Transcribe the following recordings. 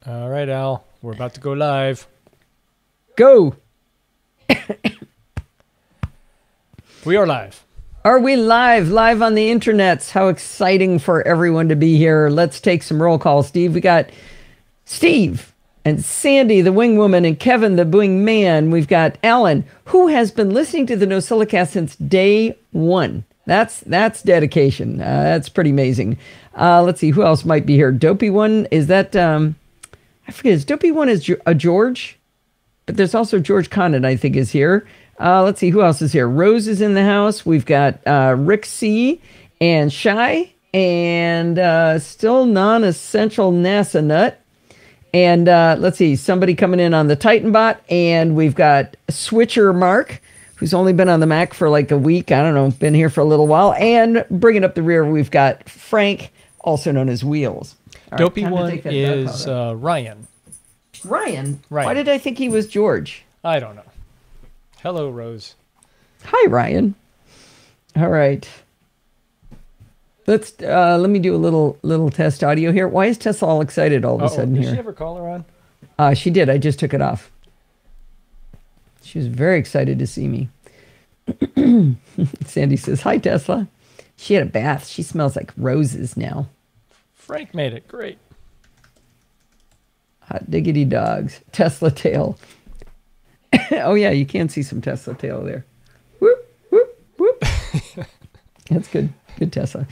All right, Al. We're about to go live. Go. We are live. Are we live? Live on the internets. How exciting for everyone to be here. Let's take some roll call, Steve. We got Steve and Sandy, the wing woman, and Kevin, the wing man. We've got Alan, who has been listening to the NosillaCast since day one. That's dedication. That's pretty amazing. Let's see, who else might be here? Dopey One, is that, I forget, is Dopey One is a George? But there's also George Condon, I think, is here. Let's see, who else is here? Rose is in the house. We've got Rick C. and Shy, and still non-essential NASA nut. And let's see, somebody coming in on the Titan bot, and we've got Switcher Mark, who's only been on the Mac for like a week. I don't know, been here for a little while. And bringing up the rear, we've got Frank, also known as Wheels. All Dopey right, One is Ryan. Ryan? Ryan. Why did I think he was George? I don't know. Hello, Rose. Hi, Ryan. All right. Let's let me do a little test audio here. Why is Tessa all excited all of a sudden did here? she have her collar on? She did. I just took it off. She was very excited to see me. Sandy says, "Hi, Tesla." She had a bath. She smells like roses now. Frank made it. Great. Hot diggity dogs. Tesla tail. Oh, yeah, you can see some Tesla tail there. Whoop, whoop, whoop. That's good. Good Tesla.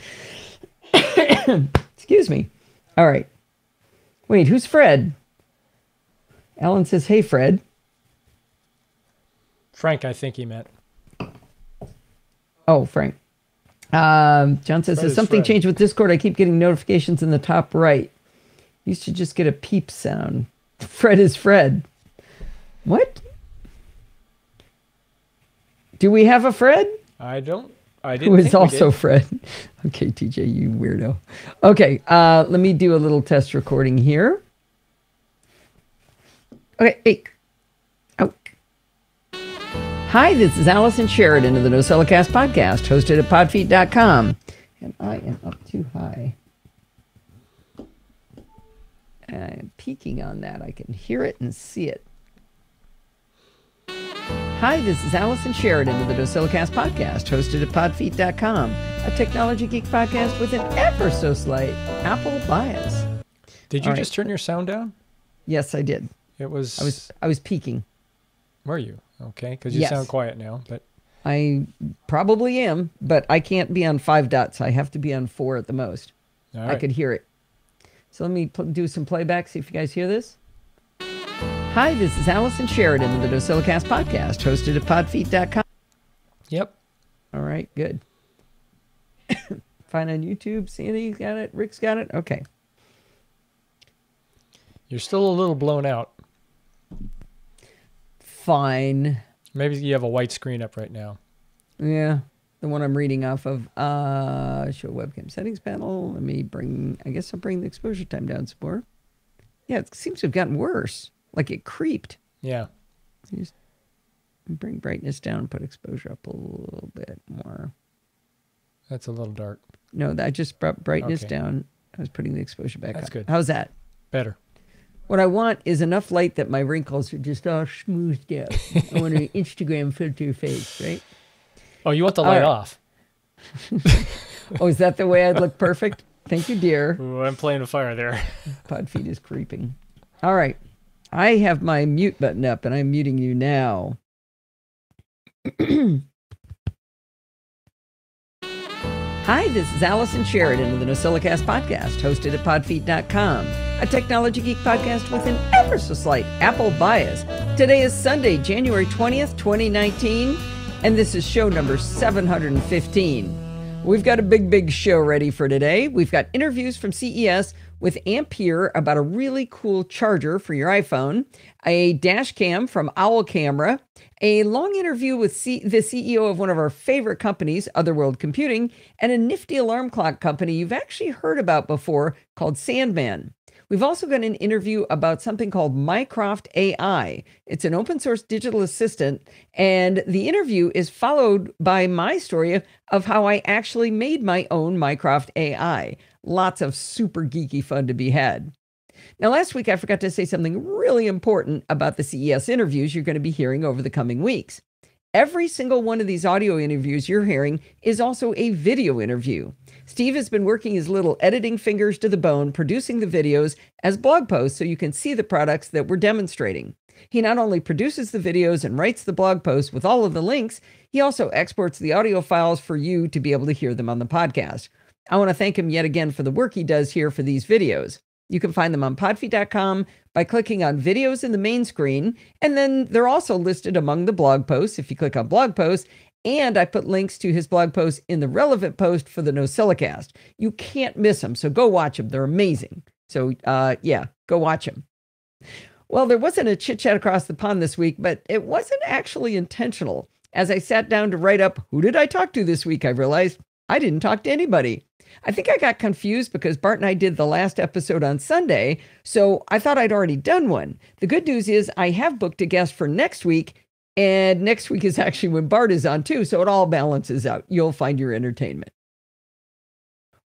Excuse me. All right. Wait, who's Fred? Alan says, "Hey, Fred." Frank, I think he meant. Oh, Frank. John says, Fred "Has is something Fred. changed with Discord? I keep getting notifications in the top right. Used to just get a peep sound." Fred is Fred. What? Do we have a Fred? I didn't Who is think we also did. Fred. Okay, TJ, you weirdo. Okay, let me do a little test recording here. Okay, hey. Oh. Hi, this is Allison Sheridan of the NosillaCast podcast, hosted at podfeet.com. And I am up too high. I'm peeking on that. I can hear it and see it. Hi, this is Allison Sheridan of the NosillaCast podcast, hosted at podfeet.com, a technology geek podcast with an ever so slight Apple bias. Did you All right. just turn your sound down? Yes, I did. It was. I was peeking. Were you? Okay, because you Yes. sound quiet now. But I probably am, but I can't be on 5 dots. I have to be on 4 at the most. all I right. could hear it. So let me do some playback, see if you guys hear this. Hi, this is Allison Sheridan of the NosillaCast podcast, hosted at podfeet.com. Yep. All right, good. Fine on YouTube. Sandy's got it. Rick's got it. Okay. You're still a little blown out. Fine. Maybe you have a white screen up right now. Yeah, the one I'm reading off of. Show webcam settings panel. Let me bring, I guess I'll bring the exposure time down some more. Yeah, it seems to have gotten worse. Like it creeped. Yeah. Just bring brightness down and put exposure up a little bit more. That's a little dark. No, I just brought brightness Okay. down. I was putting the exposure back That's up. good. How's that? Better. What I want is enough light that my wrinkles are just all smoothed out. I want an Instagram filter face, right? Oh, you want the All light right. off? Oh, is that the way I'd look perfect? Thank you, dear. Ooh, I'm playing with fire there. Podfeet is creeping. All right. I have my mute button up, and I'm muting you now. Hi, this is Allison Sheridan of the NosillaCast podcast, hosted at podfeet.com, a technology geek podcast with an ever so slight Apple bias. Today is Sunday, January 20th, 2019, and this is show number 715. We've got a big show ready for today. We've got interviews from CES with Ampere about a really cool charger for your iPhone, a dash cam from Owl Camera, a long interview with the CEO of one of our favorite companies, Otherworld Computing, and a nifty alarm clock company you've actually heard about before called Sandman. We've also got an interview about something called Mycroft AI. It's an open source digital assistant, and the interview is followed by my story of how I actually made my own Mycroft AI. Lots of super geeky fun to be had. Now, last week I forgot to say something really important about the CES interviews you're going to be hearing over the coming weeks. Every single one of these audio interviews you're hearing is also a video interview. Steve has been working his little editing fingers to the bone, producing the videos as blog posts so you can see the products that we're demonstrating. He not only produces the videos and writes the blog posts with all of the links, he also exports the audio files for you to be able to hear them on the podcast. I want to thank him yet again for the work he does here for these videos. You can find them on podfeet.com by clicking on videos in the main screen, and then they're also listed among the blog posts if you click on blog posts, and I put links to his blog posts in the relevant post for the NosillaCast. You can't miss them, so go watch them. They're amazing. So, yeah, go watch them. Well, there wasn't a chit-chat across the pond this week, but it wasn't actually intentional. As I sat down to write up who did I talk to this week, I realized I didn't talk to anybody. I think I got confused because Bart and I did the last episode on Sunday, so I thought I'd already done one. The good news is I have booked a guest for next week, and next week is actually when Bart is on too, so it all balances out. You'll find your entertainment.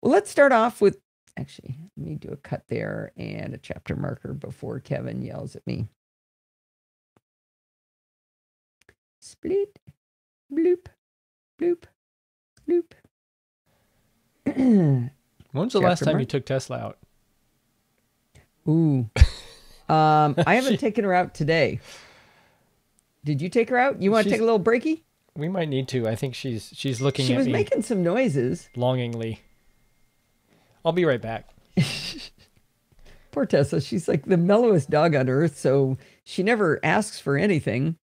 Well, let's start off with, actually, let me do a cut there and a chapter marker before Kevin yells at me. Split, bloop, bloop, bloop. When's the last time you took Tesla out? Ooh. I haven't taken her out today. Did you take her out? You want to take a little breaky? We might need to. I think she's looking at me. She was making some noises. Longingly. I'll be right back. Poor Tessa. She's like the mellowest dog on earth, so she never asks for anything.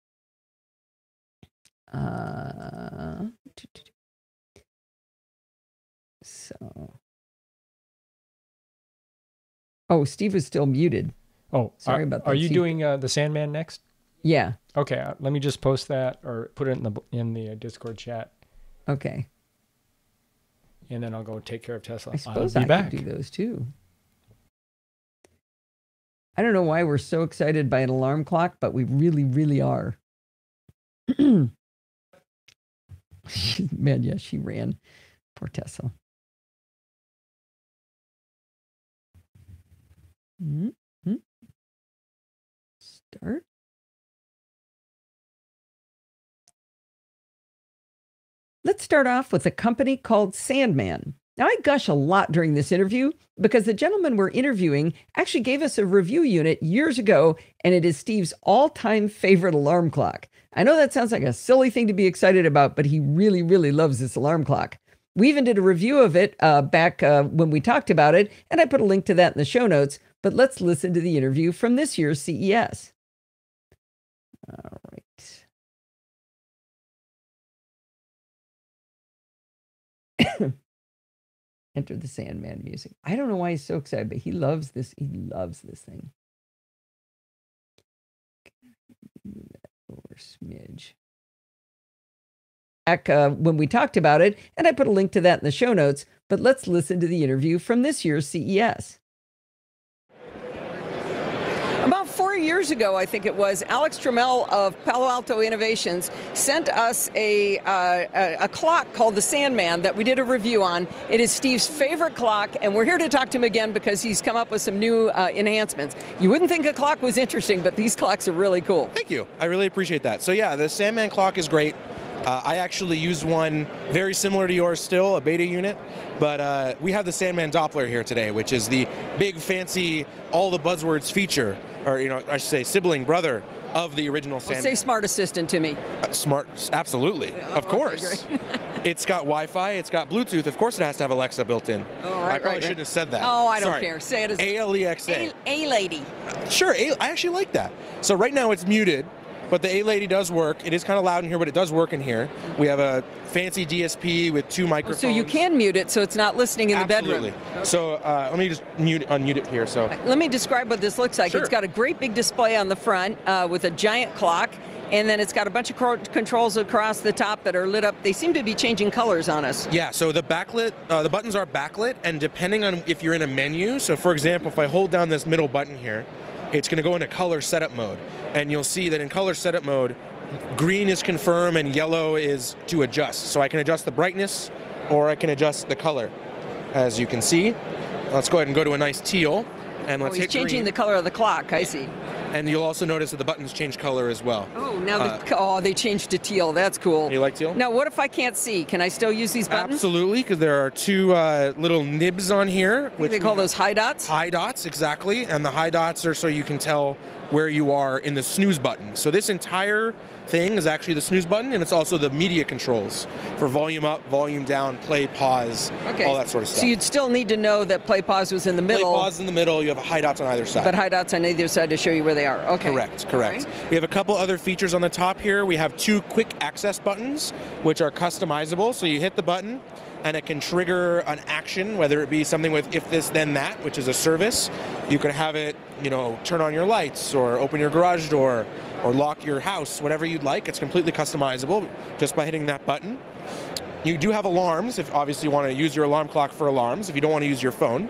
So. Oh, Steve is still muted. Oh, sorry about that. Are you doing the Sandman next? Yeah. Okay, let me just post that or put it in the Discord chat. Okay. And then I'll go take care of Tesla. I suppose I could do those too. I don't know why we're so excited by an alarm clock, but we really, really are. Man, yeah, she ran. Poor Tessa. Mm-hmm. Start. Let's start off with a company called Sandman. Now, I gush a lot during this interview because the gentleman we're interviewing actually gave us a review unit years ago, and it is Steve's all-time favorite alarm clock. I know that sounds like a silly thing to be excited about, but he really, really loves this alarm clock. We even did a review of it back when we talked about it, and I put a link to that in the show notes, but let's listen to the interview from this year's CES. All right. Enter the Sandman music. I don't know why he's so excited, but he loves this. He loves this thing. Over smidge. Back when we talked about it, and I put a link to that in the show notes, but let's listen to the interview from this year's CES. About 4 years ago, I think it was, Alex Trammell of Palo Alto Innovations sent us a clock called the Sandman that we did a review on. It is Steve's favorite clock, and we're here to talk to him again because he's come up with some new enhancements. You wouldn't think a clock was interesting, but these clocks are really cool. Thank you. I really appreciate that. So yeah, the Sandman clock is great. I actually use one very similar to yours still, a beta unit, but we have the Sandman Doppler here today, which is the big fancy all the buzzwords feature, or I should say sibling brother of the original Sandman. Say smart assistant to me. Smart, absolutely, of course. It's got Wi-Fi, it's got Bluetooth, of course it has to have Alexa built in. Oh, I probably shouldn't have said that. Oh, I don't Sorry. care. Say it as ALEXA. A-lady. Sure, I actually like that. So right now it's muted, but the A-Lady does work. It is kind of loud in here, but it does work in here. We have a fancy DSP with 2 microphones. So you can mute it so it's not listening in the bedroom. Okay. So let me just unmute it here. So let me describe what this looks like. Sure. It's got a great big display on the front with a giant clock, and then it's got a bunch of controls across the top that are lit up. They seem to be changing colors on us. Yeah, so the backlit, the buttons are backlit, and depending on if you're in a menu, so for example, if I hold down this middle button here, it's going to go into color setup mode. And you'll see that in color setup mode, green is confirm and yellow is to adjust. So I can adjust the brightness or I can adjust the color. As you can see, let's go ahead and go to a nice teal. And let's he's hit changing green. the color of the clock. I see. And you'll also notice that the buttons change color as well. Oh, now they changed to teal. That's cool. You like teal? Now, what if I can't see? Can I still use these buttons? Absolutely, because there are two little nibs on here. What do they call those, high dots? High dots, exactly. And the high dots are so you can tell where you are in the snooze button. So this entire thing is actually the snooze button, and it's also the media controls for volume up, volume down, play, pause, all that sort of stuff. So you'd still need to know that play, pause was in the middle. Play, pause in the middle. You have high dots on either side. But high dots on either side to show you where they are. Okay. Correct. Right. We have a couple other features on the top here. We have two quick access buttons, which are customizable. So you hit the button, and it can trigger an action, whether it be something with if this then that, which is a service. You can have it, turn on your lights or open your garage door or lock your house, whatever you'd like. It's completely customizable just by hitting that button. You do have alarms if obviously you want to use your alarm clock for alarms if you don't want to use your phone.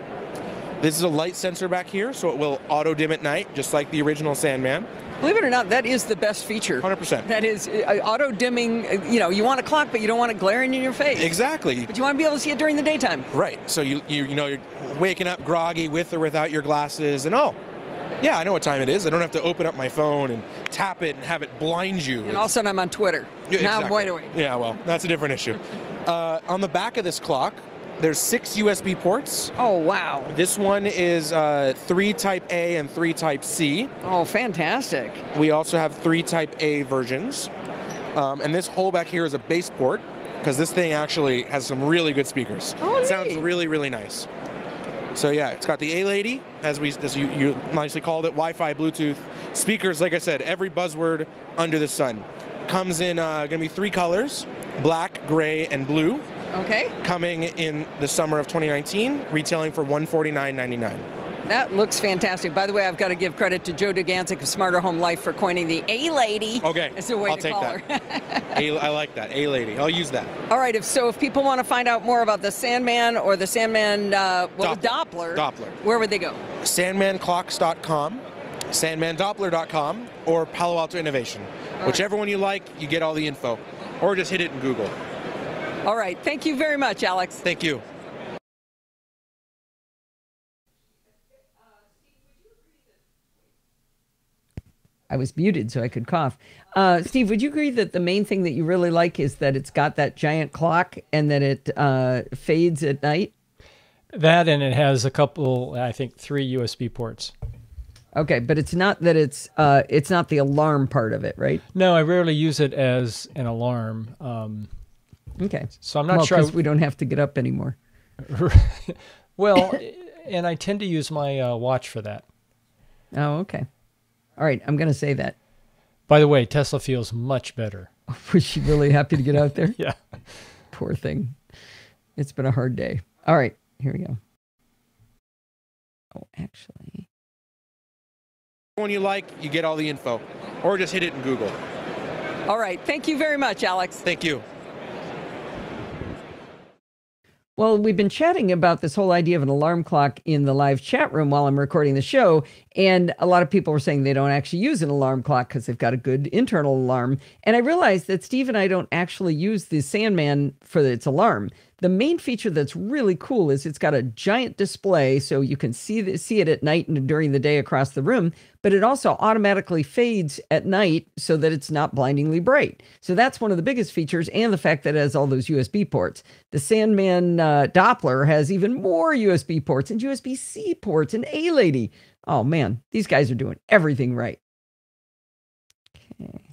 This is a light sensor back here, so it will auto dim at night, just like the original Sandman. Believe it or not, that is the best feature. 100%. That is auto dimming. You want a clock, but you don't want it glaring in your face. Exactly. But you want to be able to see it during the daytime. Right. So you're waking up groggy with or without your glasses, and yeah, I know what time it is. I don't have to open up my phone and tap it and have it blind you. And all of a sudden I'm on Twitter. Yeah, now exactly. I'm wide awake. Yeah, well, that's a different issue. On the back of this clock, there's 6 USB ports. Oh, wow. This one is 3 Type A and 3 Type C. Oh, fantastic. We also have 3 Type A versions. And this hole back here is a bass port, because this thing actually has some really good speakers. Oh, it sounds neat. really, really nice. So yeah, it's got the A-Lady, as you nicely called it, Wi-Fi, Bluetooth, speakers, like I said, every buzzword under the sun. Comes in going to be 3 colors, black, gray, and blue. Okay. Coming in the summer of 2019, retailing for $149.99. That looks fantastic. By the way, I've got to give credit to Joe Dugancic of Smarter Home Life for coining the A-Lady. Okay, as a way I'll to take call that. her. I like that, A-Lady. I'll use that. All right, if people want to find out more about the Sandman or the Sandman Doppler, where would they go? SandmanClocks.com, SandmanDoppler.com, or Palo Alto Innovation. Whichever one you like, you get all the info. Or just hit it in Google. All right, thank you very much, Alex. Thank you. I was muted so I could cough. Steve, would you agree that the main thing that you really like is that it's got that giant clock and that it fades at night? That, and it has a couple, I think 3 USB ports. Okay, but it's not that it's not the alarm part of it, right? No, I rarely use it as an alarm. Okay. So I'm not sure. Because we don't have to get up anymore. Well, and I tend to use my watch for that. Oh, okay. All right, I'm going to say that. By the way, Tesla feels much better. Was she really happy to get out there? Yeah. Poor thing. It's been a hard day. All right, here we go. Oh, actually. When you like, you get all the info. Or just hit it in Google. All right, thank you very much, Alex. Thank you. Well, we've been chatting about this whole idea of an alarm clock in the live chat room while I'm recording the show. And a lot of people were saying they don't actually use an alarm clock because they've got a good internal alarm. And I realized that Steve and I don't actually use the Sandman for its alarm. The main feature that's really cool is it's got a giant display so you can see it at night and during the day across the room, but it also automatically fades at night so that it's not blindingly bright. So that's one of the biggest features, and the fact that it has all those USB ports. The Sandman Doppler has even more USB ports and USB-C ports and A-Lady. Oh man, these guys are doing everything right. Okay,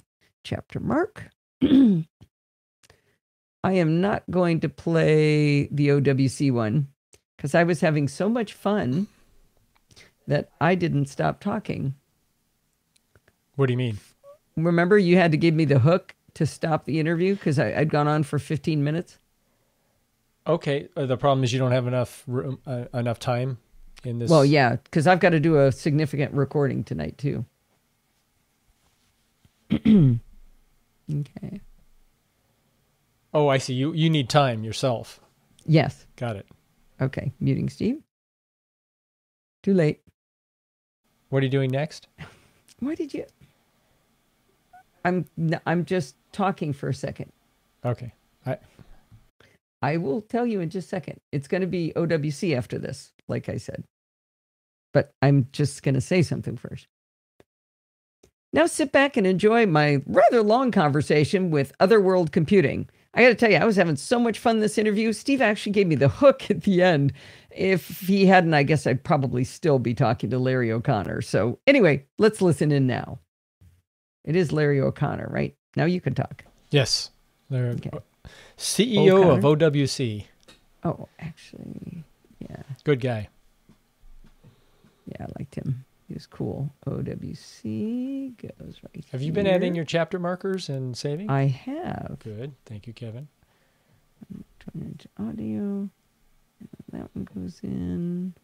chapter mark. I am not going to play the OWC one because I was having so much fun that I didn't stop talking. What do you mean? Remember, you had to give me the hook to stop the interview because I'd gone on for 15 minutes? Okay. The problem is you don't have enough room, enough time in this. Well, yeah, because I've got to do a significant recording tonight, too. Okay. Oh, I see. You need time yourself. Yes. Got it. Okay. Muting Steve. Too late. What are you doing next? Why did you? I'm just talking for a second. Okay. I will tell you in just a second. It's going to be OWC after this, like I said. but I'm just going to say something first. Now sit back and enjoy my rather long conversation with Otherworld Computing. I got to tell you, I was having so much fun in this interview. Steve actually gave me the hook at the end. If he hadn't, I guess I'd probably still be talking to Larry O'Connor. So anyway, let's listen in now. It is Larry O'Connor, right? Now you can talk. Yes. Larry, okay. CEO O'Connor? of OWC. Oh, actually, yeah. Good guy. Yeah, I liked him. He was cool. OWC goes right Have you been adding your chapter markers and saving? I have. Good. Thank you, Kevin. 20-inch audio. That one goes in.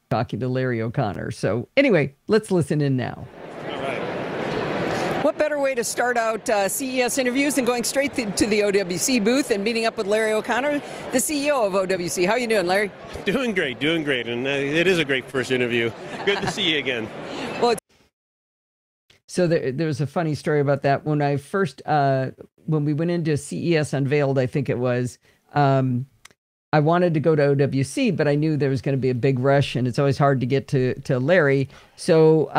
Talking to Larry O'Connor. So anyway, let's listen in now. All right. What better way to start out CES interviews than going straight to the OWC booth and meeting up with Larry O'Connor, the CEO of OWC. How you doing, Larry? Doing great. And it is a great first interview. Good to see you again. Well, so there's a funny story about that. When I first, when we went into CES Unveiled, I think it was, I wanted to go to OWC, but I knew there was going to be a big rush, and it's always hard to get to Larry. So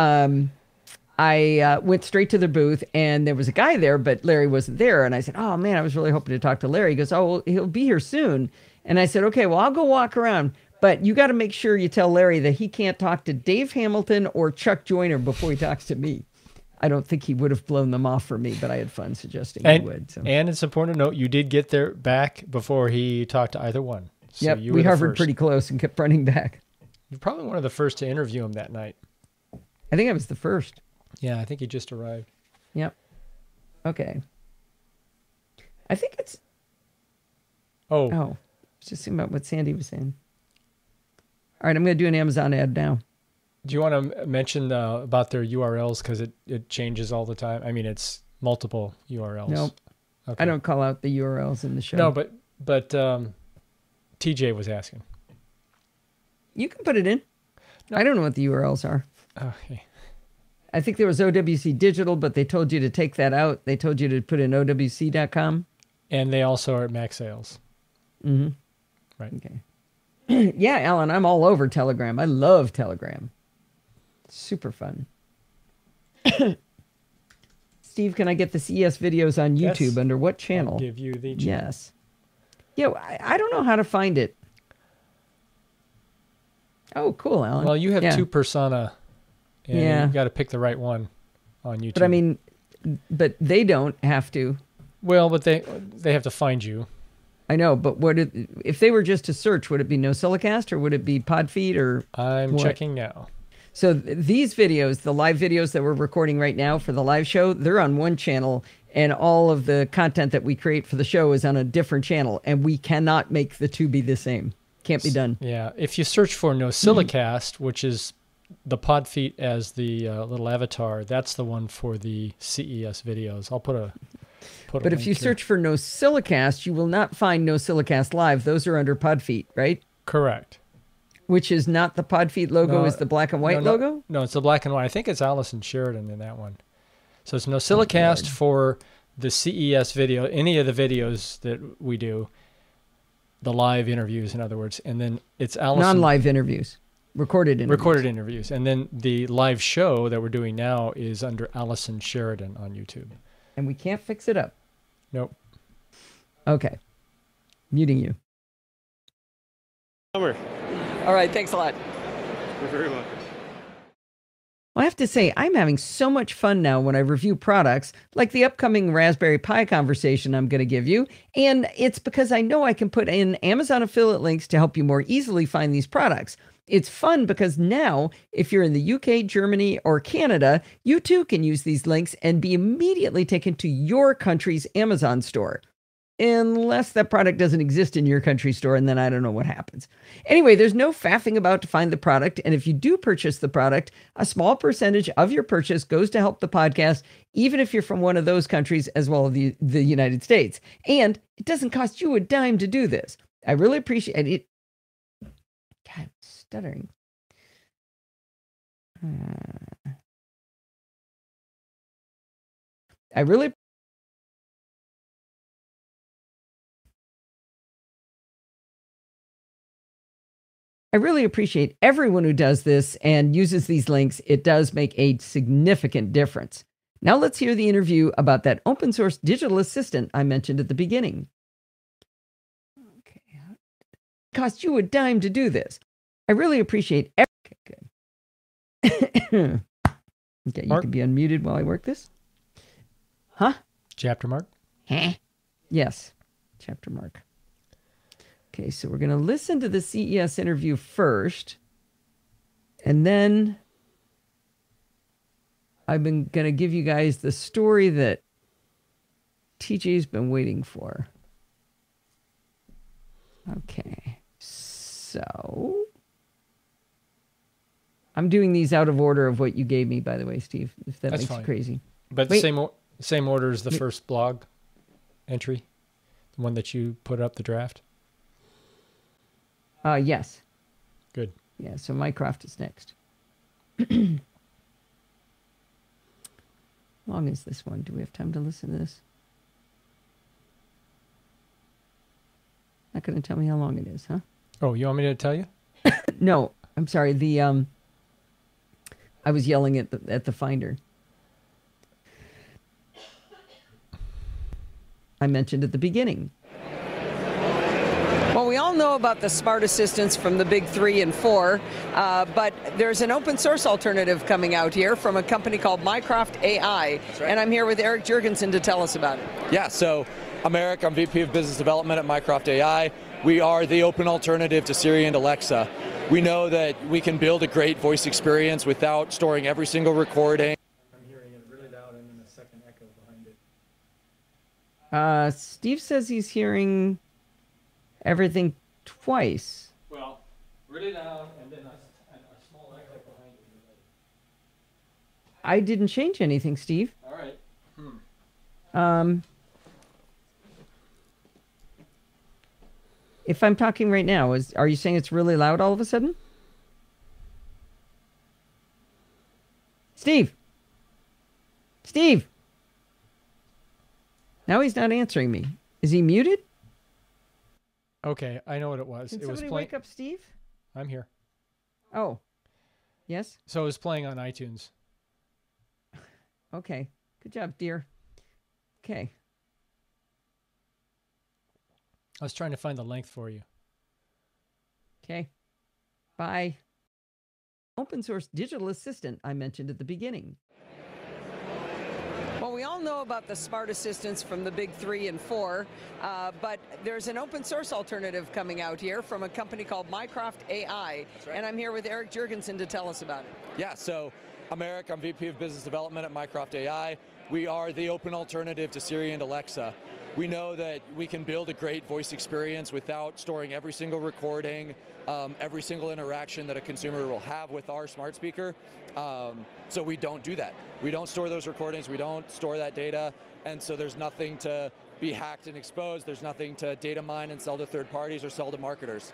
I went straight to the booth, and there was a guy there, but Larry wasn't there. And I said, oh, man, I was really hoping to talk to Larry. He goes, oh, well, he'll be here soon. And I said, okay, well, I'll go walk around. But you got to make sure you tell Larry that he can't talk to Dave Hamilton or Chuck Joyner before he talks to me. I don't think he would have blown them off for me, but I had fun suggesting he would. So. And it's important to note, you did get there back before he talked to either one. So yep, we hovered pretty close and kept running back. You're probably one of the first to interview him that night. I think I was the first. Yeah, I think he just arrived. Yep. Okay. I think it's... Oh. I was just thinking about what Sandy was saying. All right, I'm going to do an Amazon ad now. Do you want to mention about their URLs? Because it changes all the time. I mean, it's multiple URLs. Nope. Okay. I don't call out the URLs in the show. No, but TJ was asking. You can put it in. No. I don't know what the URLs are. Okay. I think there was OWC Digital, but they told you to take that out. They told you to put in OWC.com. And they also are at Max Sales. Mm-hmm. Right. Okay. Yeah, Alan, I'm all over Telegram. I love Telegram. Super fun. Steve, can I get the CES videos on YouTube? Yes. Under what channel? I'll give you the channel. Yes. Yeah, I don't know how to find it. Oh, cool, Alan. Well, you have two persona, and you got to pick the right one on YouTube. But I mean, but they don't have to. Well, but they have to find you. I know, but if they were just to search, would it be NosillaCast or would it be Podfeed or I'm what? checking now. So these videos, the live videos that we're recording right now for the live show, they're on one channel, and all of the content that we create for the show is on a different channel, and we cannot make the two be the same. Can't be done. Yeah, if you search for NosillaCast, which is the Podfeet as the little avatar, that's the one for the CES videos. I'll put a But if you search for NosillaCast, you will not find NosillaCast Live. Those are under Podfeet, right? Correct. Which is not the Podfeet logo, is the black and white logo? No, it's the black and white. I think it's Allison Sheridan in that one. So it's NosillaCast for the CES video, any of the videos that we do, the live interviews, in other words. And then it's Allison. Non-live interviews. Recorded interviews. Recorded interviews. And then the live show that we're doing now is under Allison Sheridan on YouTube. And we can't fix it up. Nope. Okay. Muting you. Summer. All right. Thanks a lot. You're very welcome. Well, I have to say, I'm having so much fun now when I review products, like the upcoming Raspberry Pi conversation I'm going to give you. And it's because I know I can put in Amazon affiliate links to help you more easily find these products. It's fun because now, if you're in the UK, Germany, or Canada, you too can use these links and be immediately taken to your country's Amazon store. Unless that product doesn't exist in your country store, and then I don't know what happens. Anyway, there's no faffing about to find the product, and if you do purchase the product, a small percentage of your purchase goes to help the podcast, even if you're from one of those countries as well as the United States. And it doesn't cost you a dime to do this. I really appreciate it. God, I'm stuttering. I really I really appreciate everyone who does this and uses these links. It does make a significant difference. Now let's hear the interview about that open source digital assistant I mentioned at the beginning. Okay. It cost you a dime to do this. I really appreciate okay, good. Okay, you can be unmuted while I work this. Huh? Chapter mark? Huh? Yes. Chapter mark. Okay, so we're going to listen to the CES interview first. And then I'm going to give you guys the story that TJ's been waiting for. Okay, so I'm doing these out of order of what you gave me, by the way, Steve, if that makes you crazy. But the same order as the first blog entry, the one that you put up, the draft? Yes. Good. Yeah, so Mycroft is next. How long is this one? Do we have time to listen to this? Not going to tell me how long it is, huh? Oh, you want me to tell you? No, I'm sorry. I was yelling at the Finder. I mentioned at the beginning. Well, we all know about the smart assistants from the big 3 and 4, but there's an open source alternative coming out here from a company called Mycroft AI. That's right. And I'm here with Eric Jurgensen to tell us about it. Yeah, so I'm Eric. I'm VP of Business Development at Mycroft AI. We are the open alternative to Siri and Alexa. We know that we can build a great voice experience without storing every single recording. I'm hearing it really loud and then a second echo behind it. Steve says he's hearing everything twice. Well, really loud and then a small echo behind it. I didn't change anything, Steve. All right. If I'm talking right now, are you saying it's really loud all of a sudden? Steve! Steve! Now he's not answering me. Is he muted? Okay, I know what it was. Can it was somebody playing. wake up Steve? I'm here. Oh. Yes? So it was playing on iTunes. Okay. Good job, dear. Okay. I was trying to find the length for you. Okay. Bye. Open source digital assistant I mentioned at the beginning. Well, we all know about the smart assistants from the big 3 and 4, but there's an open source alternative coming out here from a company called Mycroft AI. That's right. And I'm here with Eric Jurgensen to tell us about it. Yeah, so I'm Eric. I'm VP of Business Development at Mycroft AI. We are the open alternative to Siri and Alexa. We know that we can build a great voice experience without storing every single recording, every single interaction that a consumer will have with our smart speaker. So we don't do that. We don't store those recordings. We don't store that data. And so there's nothing to be hacked and exposed. There's nothing to data mine and sell to third parties or sell to marketers.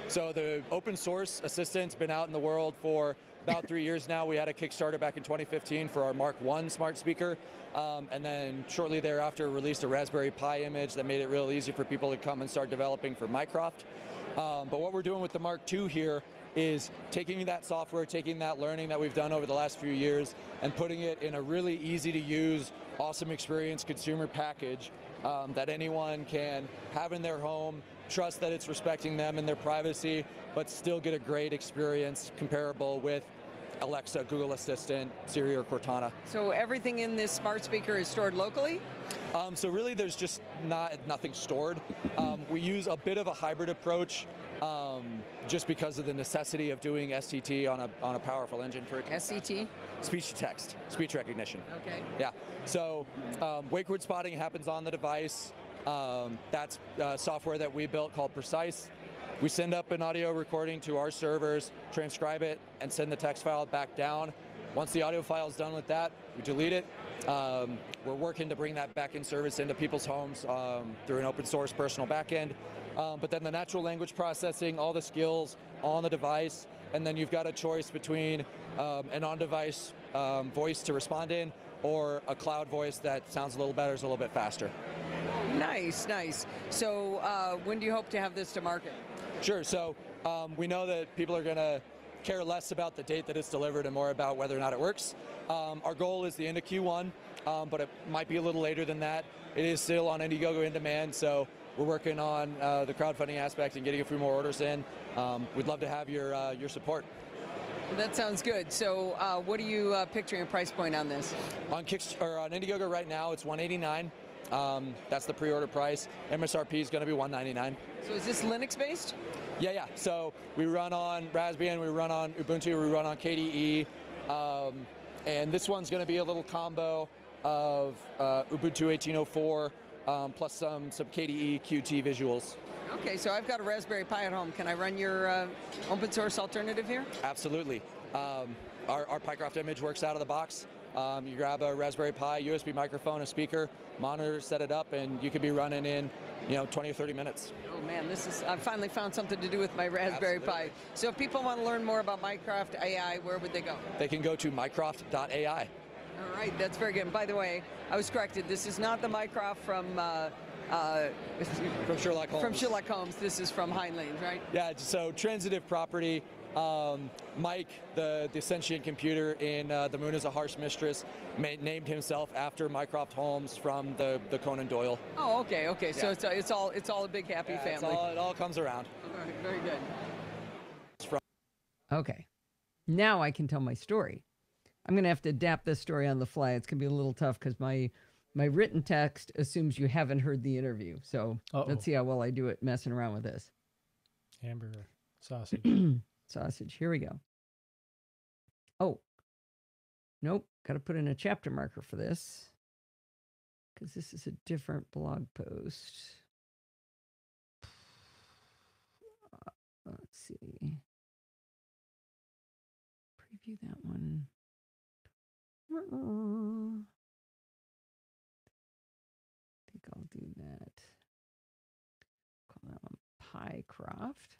So the open source assistant's been out in the world for about 3 years now. We had a Kickstarter back in 2015 for our Mark I smart speaker. And then shortly thereafter released a Raspberry Pi image that made it real easy for people to come and start developing for Mycroft. But what we're doing with the Mark II here is taking that software, taking that learning that we've done over the last few years and putting it in a really easy to use, awesome experience consumer package that anyone can have in their home, trust that it's respecting them and their privacy, but still get a great experience comparable with Alexa, Google Assistant, Siri, or Cortana. So everything in this smart speaker is stored locally? So really there's just nothing stored. We use a bit of a hybrid approach just because of the necessity of doing STT on a powerful engine for it. SCT? Speech to text, speech recognition. Okay. Yeah, so wake word spotting happens on the device. That's software that we built called Precise. We send up an audio recording to our servers, transcribe it, and send the text file back down. Once the audio file is done with that, we delete it. We're working to bring that back in service into people's homes through an open source personal backend. But then the natural language processing, all the skills on the device, and then you've got a choice between an on-device voice to respond in or a cloud voice that sounds a little better, is a little bit faster. Nice, nice. So when do you hope to have this to market? Sure. So we know that people are going to care less about the date that it's delivered and more about whether or not it works. Our goal is the end of Q1, but it might be a little later than that. It is still on Indiegogo in demand, so we're working on the crowdfunding aspect and getting a few more orders in. We'd love to have your support. That sounds good. So what are you picturing a price point on this? On Indiegogo right now, it's $189. That's the pre-order price. MSRP is going to be $199. So is this Linux based? Yeah. So we run on Raspbian, we run on Ubuntu, we run on KDE, and this one's going to be a little combo of Ubuntu 18.04 plus some KDE Qt visuals. Okay, so I've got a Raspberry Pi at home. Can I run your open source alternative here? Absolutely. Our PiCraft image works out of the box. You grab a Raspberry Pi, USB microphone, a speaker, monitor, set it up, and you could be running in 20 or 30 minutes. Oh man, I finally found something to do with my Raspberry Pi. So if people want to learn more about Mycroft AI, where would they go? They can go to mycroft.ai. All right, that's very good. And by the way, I was corrected. This is not the Mycroft from Sherlock Holmes. From Sherlock Holmes. This is from Heinlein, right? Yeah, so transitive property. Mike, the sentient computer in The Moon is a Harsh Mistress, named himself after Mycroft Holmes from the Conan Doyle. Oh, okay. Yeah. So it's all a big happy family. It all comes around. All right, very good. Okay. Now I can tell my story. I'm going to have to adapt this story on the fly. It's going to be a little tough because my written text assumes you haven't heard the interview. So let's see how well I do it messing around with this. Hamburger, sausage. Sausage. Here we go. Oh, nope. Got to put in a chapter marker for this because this is a different blog post. Let's see. Preview that one. I think I'll do that. Call that one PiCraft.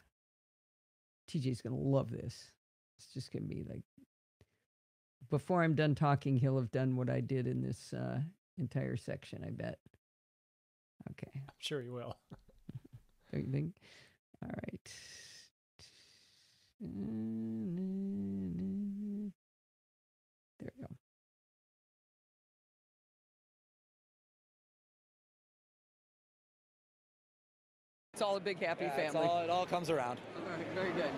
TJ's going to love this. It's just going to be like, before I'm done talking, he'll have done what I did in this entire section, I bet. Okay. I'm sure he will. Don't you think? All right. There we go. It's all a big happy family. It all comes around. All right, very good.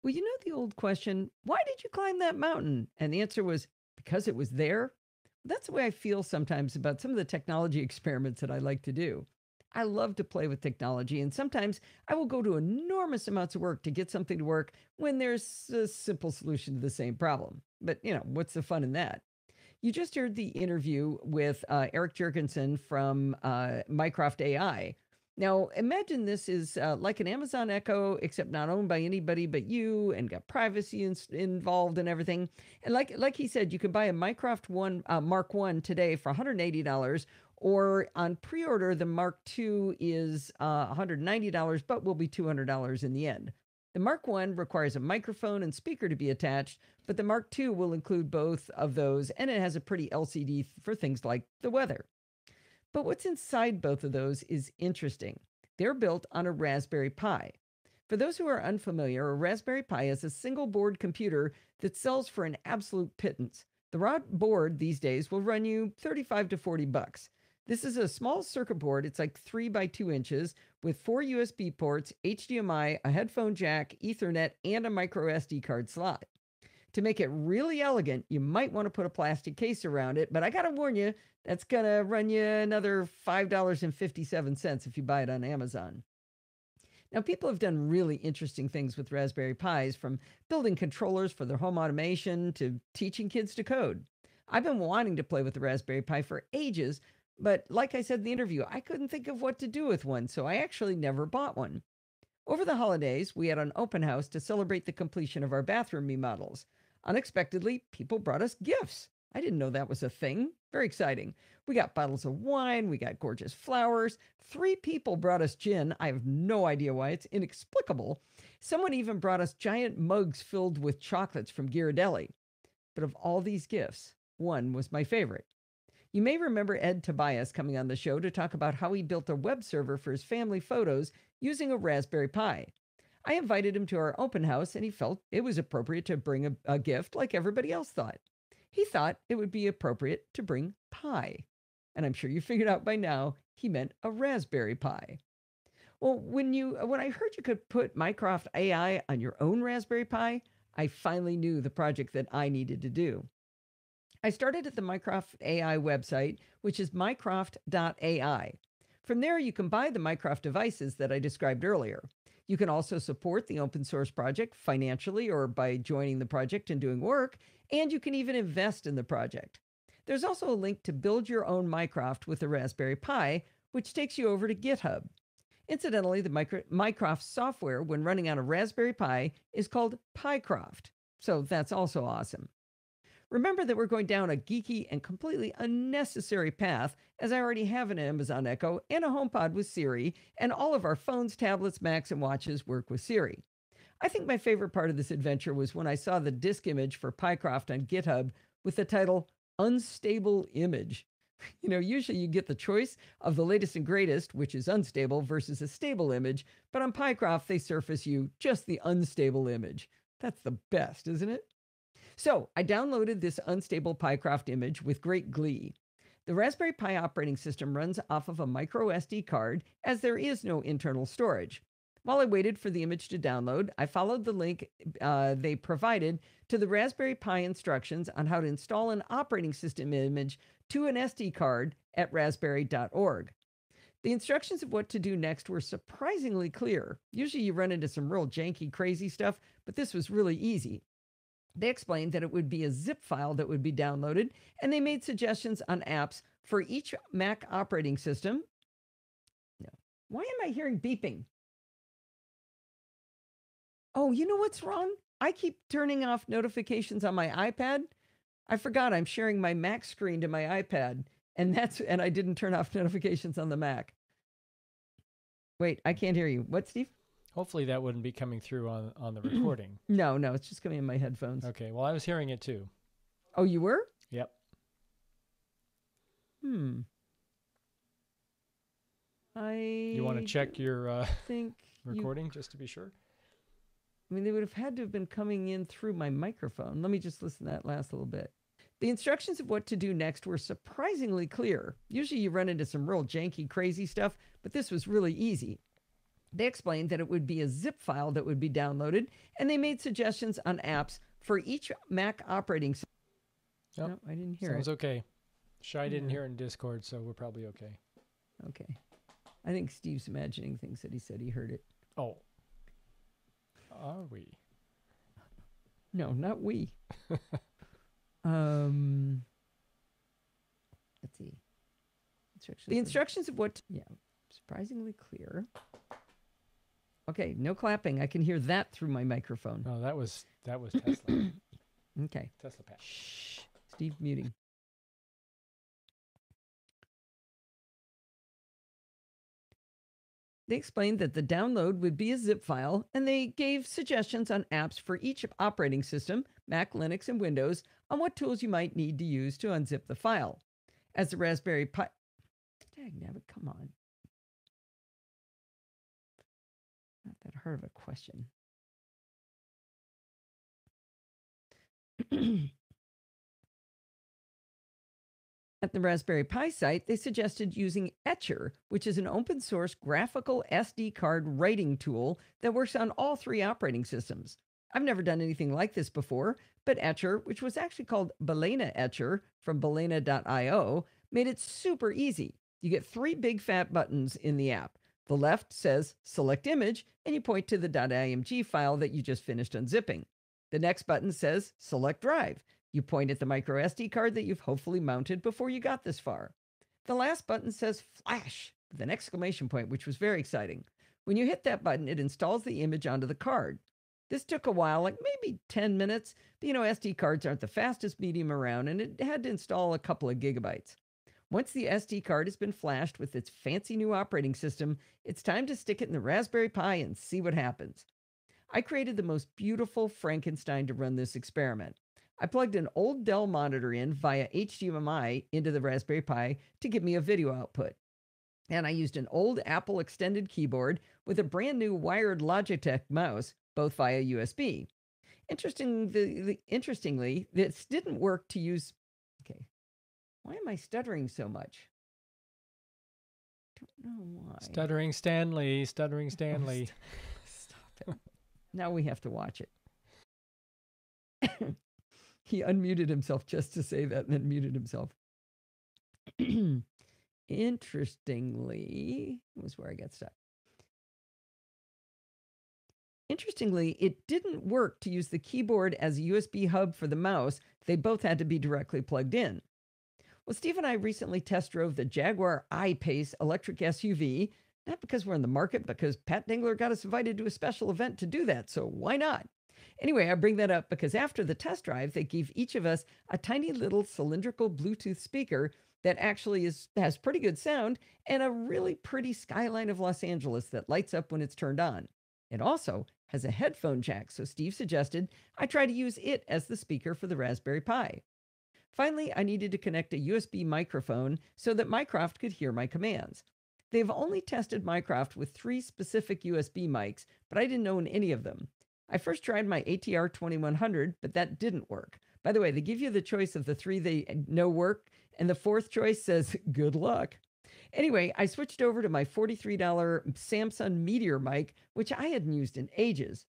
Well, you know the old question, why did you climb that mountain? And the answer was, because it was there. That's the way I feel sometimes about some of the technology experiments that I like to do. I love to play with technology, and sometimes I will go to enormous amounts of work to get something to work when there's a simple solution to the same problem. But, what's the fun in that? You just heard the interview with Eric Jurgensen from Mycroft AI. Now, imagine this is like an Amazon Echo, except not owned by anybody but you, and got privacy involved and everything. And like he said, you can buy a Mycroft Mark 1 today for $180, or on pre-order, the Mark II is $190, but will be $200 in the end. The Mark I requires a microphone and speaker to be attached, but the Mark II will include both of those, and it has a pretty LCD for things like the weather. But what's inside both of those is interesting. They're built on a Raspberry Pi. For those who are unfamiliar, a Raspberry Pi is a single board computer that sells for an absolute pittance. The raw board these days will run you $35 to $40. This is a small circuit board. It's like 3 by 2 inches with 4 USB ports, HDMI, a headphone jack, Ethernet, and a micro SD card slot. To make it really elegant, you might want to put a plastic case around it, but I got to warn you, that's going to run you another $5.57 if you buy it on Amazon. Now, people have done really interesting things with Raspberry Pis, from building controllers for their home automation to teaching kids to code. I've been wanting to play with the Raspberry Pi for ages, but like I said in the interview, I couldn't think of what to do with one, so I actually never bought one. Over the holidays, we had an open house to celebrate the completion of our bathroom remodels. Unexpectedly, people brought us gifts. I didn't know that was a thing. Very exciting. We got bottles of wine. We got gorgeous flowers. 3 people brought us gin. I have no idea why. It's inexplicable. Someone even brought us giant mugs filled with chocolates from Ghirardelli. But of all these gifts, one was my favorite. You may remember Ed Tobias coming on the show to talk about how he built a web server for his family photos using a Raspberry Pi. I invited him to our open house, and he felt it was appropriate to bring a gift like everybody else thought. He thought it would be appropriate to bring pie. And I'm sure you figured out by now he meant a Raspberry Pi. Well, when I heard you could put Mycroft AI on your own Raspberry Pi, I finally knew the project that I needed to do. I started at the Mycroft AI website, which is mycroft.ai. From there, you can buy the Mycroft devices that I described earlier. You can also support the open source project financially or by joining the project and doing work, and you can even invest in the project. There's also a link to build your own Mycroft with a Raspberry Pi, which takes you over to GitHub. Incidentally, the Mycroft software, when running on a Raspberry Pi, is called Pycroft, so that's also awesome. Remember that we're going down a geeky and completely unnecessary path, as I already have an Amazon Echo and a HomePod with Siri, and all of our phones, tablets, Macs, and watches work with Siri. I think my favorite part of this adventure was when I saw the disk image for Pycroft on GitHub with the title Unstable Image. Usually you get the choice of the latest and greatest, which is unstable, versus a stable image, but on Pycroft they surface you just the unstable image. That's the best, isn't it? So I downloaded this unstable Pycroft image with great glee. The Raspberry Pi operating system runs off of a micro SD card, as there is no internal storage. While I waited for the image to download, I followed the link they provided to the Raspberry Pi instructions on how to install an operating system image to an SD card at raspberry.org. The instructions of what to do next were surprisingly clear. Usually you run into some real janky, crazy stuff, but this was really easy. They explained that it would be a zip file that would be downloaded, and they made suggestions on apps for each Mac operating system. No. Why am I hearing beeping? Oh, you know what's wrong? I keep turning off notifications on my iPad. I forgot I'm sharing my Mac screen to my iPad, and I didn't turn off notifications on the Mac. Wait, I can't hear you. What, Steve? Hopefully that wouldn't be coming through on the recording. No, it's just coming in my headphones. Okay, well, I was hearing it too. Oh, you were? Yep. You want to check your think recording just to be sure? I mean, they would have had to have been coming in through my microphone. Let me just listen to that last little bit. The instructions of what to do next were surprisingly clear. Usually you run into some real janky, crazy stuff, but this was really easy. They explained that it would be a zip file that would be downloaded, and they made suggestions on apps for each Mac operating system. Yep. No, I didn't hear it. Sounds okay. Shy didn't hear it in Discord, so we're probably okay. Okay. I think Steve's imagining things that he said he heard it. Oh. Are we? No, not we. Let's see. The instructions of what... Yeah, surprisingly clear. Okay, no clapping. I can hear that through my microphone. Oh, that was Tesla. Okay. Tesla patch. Shh. Steve muting. They explained that the download would be a zip file, and they gave suggestions on apps for each operating system, Mac, Linux, and Windows, on what tools you might need to use to unzip the file. As the Raspberry Pi... Dagnabbit, come on. Not that hard of a question. At the Raspberry Pi site, they suggested using Etcher, which is an open source graphical SD card writing tool that works on all three operating systems. I've never done anything like this before, but Etcher, which was actually called Balena Etcher from balena.io, made it super easy. You get 3 big fat buttons in the app. The left says Select Image, and you point to the .img file that you just finished unzipping. The next button says Select Drive. You point at the micro SD card that you've hopefully mounted before you got this far. The last button says Flash with an exclamation point, which was very exciting. When you hit that button, it installs the image onto the card. This took a while, like maybe 10 minutes, but SD cards aren't the fastest medium around, and it had to install a couple of gigabytes. Once the SD card has been flashed with its fancy new operating system, it's time to stick it in the Raspberry Pi and see what happens. I created the most beautiful Frankenstein to run this experiment. I plugged an old Dell monitor in via HDMI into the Raspberry Pi to give me a video output. And I used an old Apple extended keyboard with a brand new wired Logitech mouse, both via USB. Interestingly, this didn't work to use... Okay, why am I stuttering so much? Don't know why. Stuttering Stanley. Stop it. Now we have to watch it. He unmuted himself just to say that and then muted himself. Interestingly, was where I got stuck. Interestingly, it didn't work to use the keyboard as a USB hub for the mouse. They both had to be directly plugged in. Well, Steve and I recently test drove the Jaguar I-Pace electric SUV, not because we're in the market, because Pat Dingler got us invited to a special event to do that, so why not? Anyway, I bring that up because after the test drive, they gave each of us a tiny little cylindrical Bluetooth speaker that actually has pretty good sound and a really pretty skyline of Los Angeles that lights up when it's turned on. It also has a headphone jack, so Steve suggested I try to use it as the speaker for the Raspberry Pi. Finally, I needed to connect a USB microphone so that Mycroft could hear my commands. They've only tested Mycroft with 3 specific USB mics, but I didn't own any of them. I first tried my ATR 2100, but that didn't work. By the way, they give you the choice of the 3 they know work, and the 4th choice says, good luck. Anyway, I switched over to my $43 Samsung Meteor mic, which I hadn't used in ages.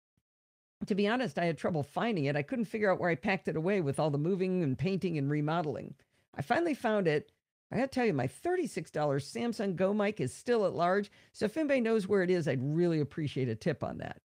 To be honest, I had trouble finding it. I couldn't figure out where I packed it away with all the moving and painting and remodeling. I finally found it. I gotta tell you, my $36 Samsung Go mic is still at large, so if anybody knows where it is, I'd really appreciate a tip on that.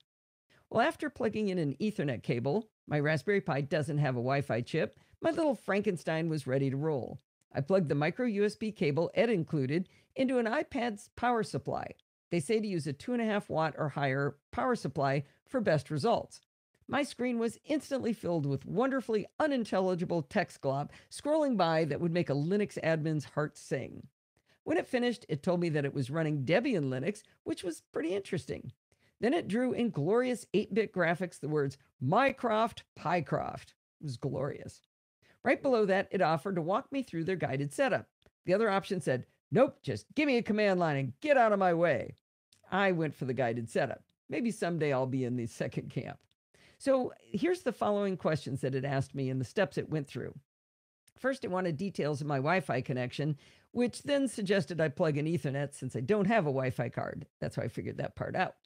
Well, after plugging in an Ethernet cable, my Raspberry Pi doesn't have a Wi-Fi chip, my little Frankenstein was ready to roll. I plugged the micro USB cable, Ed included, into an iPad's power supply. They say to use a 2.5 watt or higher power supply for best results. My screen was instantly filled with wonderfully unintelligible text glob scrolling by that would make a Linux admin's heart sing. When it finished, it told me that it was running Debian Linux, which was pretty interesting. Then it drew in glorious 8-bit graphics the words Mycroft, Pycroft. It was glorious. Right below that, it offered to walk me through their guided setup. The other option said, nope, just give me a command line and get out of my way. I went for the guided setup. Maybe someday I'll be in the second camp. So here's the following questions that it asked me and the steps it went through. First, it wanted details of my Wi-Fi connection, which then suggested I plug in Ethernet since I don't have a Wi-Fi card. That's how I figured that part out.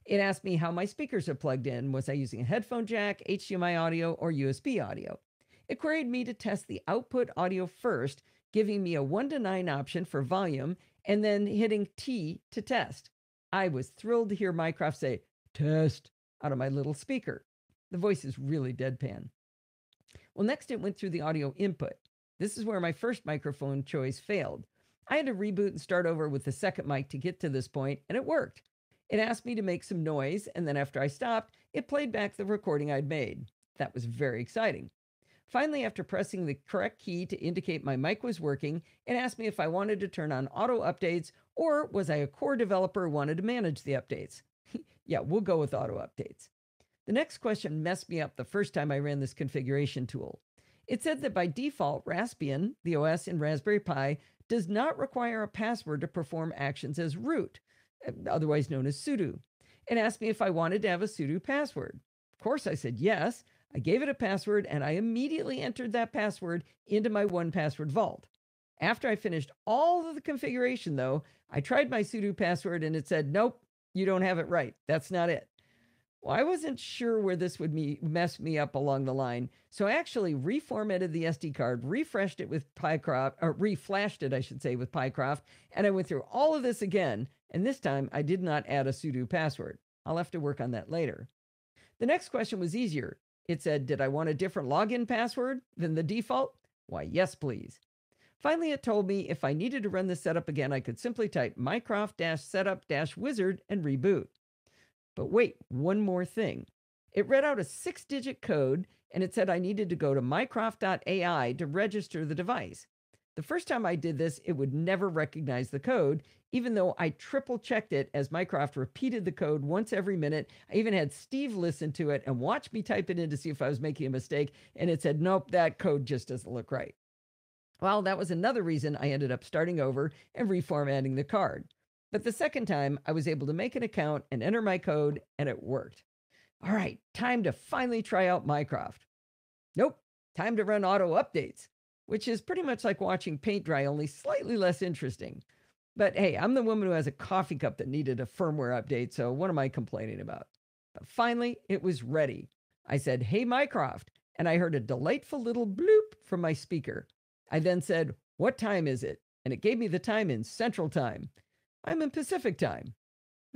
It asked me how my speakers are plugged in. Was I using a headphone jack, HDMI audio, or USB audio? It queried me to test the output audio first, giving me a 1 to 9 option for volume, and then hitting T to test. I was thrilled to hear Mycroft say, test, out of my little speaker. The voice is really deadpan. Well, next it went through the audio input. This is where my first microphone choice failed. I had to reboot and start over with the second mic to get to this point, and it worked. It asked me to make some noise, and then after I stopped, it played back the recording I'd made. That was very exciting. Finally, after pressing the correct key to indicate my mic was working, it asked me if I wanted to turn on auto updates or was I a core developer who wanted to manage the updates. Yeah, we'll go with auto updates. The next question messed me up the first time I ran this configuration tool. It said that by default, Raspbian, the OS in Raspberry Pi, does not require a password to perform actions as root, otherwise known as sudo. It asked me if I wanted to have a sudo password. Of course, I said yes. I gave it a password, and I immediately entered that password into my 1Password vault. After I finished all of the configuration, though, I tried my sudo password, and it said, nope, you don't have it right. That's not it. Well, I wasn't sure where this would mess me up along the line, so I actually reformatted the SD card, refreshed it with Pycroft, or reflashed it, I should say, with Pycroft, and I went through all of this again, and this time I did not add a sudo password. I'll have to work on that later. The next question was easier. It said, did I want a different login password than the default? Why, yes, please. Finally, it told me if I needed to run the setup again, I could simply type mycroft-setup-wizard and reboot. But wait, one more thing. It read out a 6-digit code, and it said I needed to go to mycroft.ai to register the device. The first time I did this, it would never recognize the code, even though I triple checked it as Mycroft repeated the code once every minute. I even had Steve listen to it and watch me type it in to see if I was making a mistake. And it said, nope, that code just doesn't look right. Well, that was another reason I ended up starting over and reformatting the card. But the second time, I was able to make an account and enter my code, and it worked. All right, time to finally try out Mycroft. Nope, time to run auto updates, which is pretty much like watching paint dry, only slightly less interesting. But hey, I'm the woman who has a coffee cup that needed a firmware update, so what am I complaining about? But finally, it was ready. I said, hey, Mycroft, and I heard a delightful little bloop from my speaker. I then said, what time is it? And it gave me the time in Central Time. I'm in Pacific Time.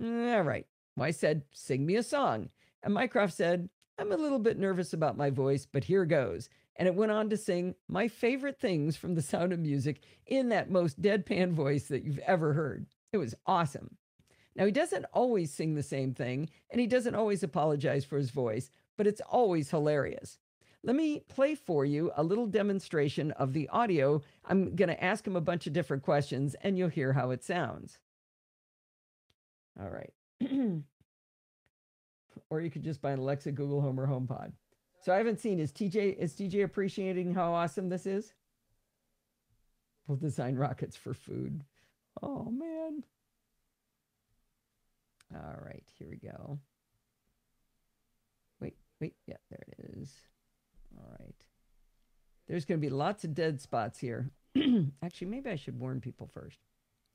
All right. Well, I said, sing me a song. And Mycroft said, I'm a little bit nervous about my voice, but here goes. And it went on to sing my favorite things from The Sound of Music in that most deadpan voice that you've ever heard. It was awesome. Now, he doesn't always sing the same thing, and he doesn't always apologize for his voice, but it's always hilarious. Let me play for you a little demonstration of the audio. I'm going to ask him a bunch of different questions, and you'll hear how it sounds. All right. Or you could just buy an Alexa, Google Home, or HomePod. So I haven't seen, is TJ appreciating how awesome this is? We'll design rockets for food. Oh, man. All right, here we go. Wait, yeah, there it is. All right. There's going to be lots of dead spots here. Actually, maybe I should warn people first.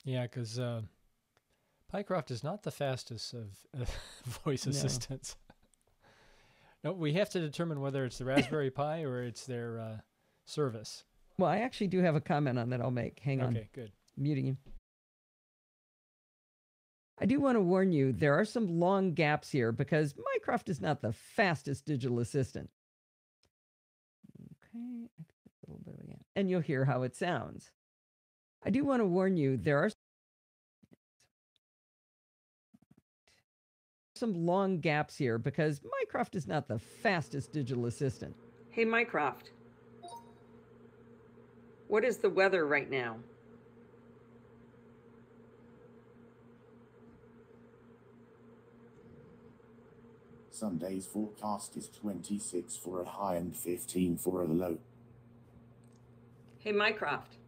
Yeah, because Mycroft is not the fastest of voice assistants. No, we have to determine whether it's the Raspberry Pi or it's their service. Well, I actually do have a comment on that I'll make. Hang on. Okay, good. Muting you. I do want to warn you, there are some long gaps here because Mycroft is not the fastest digital assistant. Okay, a little bit again. And you'll hear how it sounds. I do want to warn you, there are some long gaps here because Mycroft is not the fastest digital assistant. Hey, Mycroft. What is the weather right now? Some days forecast is 26 for a high and 15 for a low. Hey, Mycroft.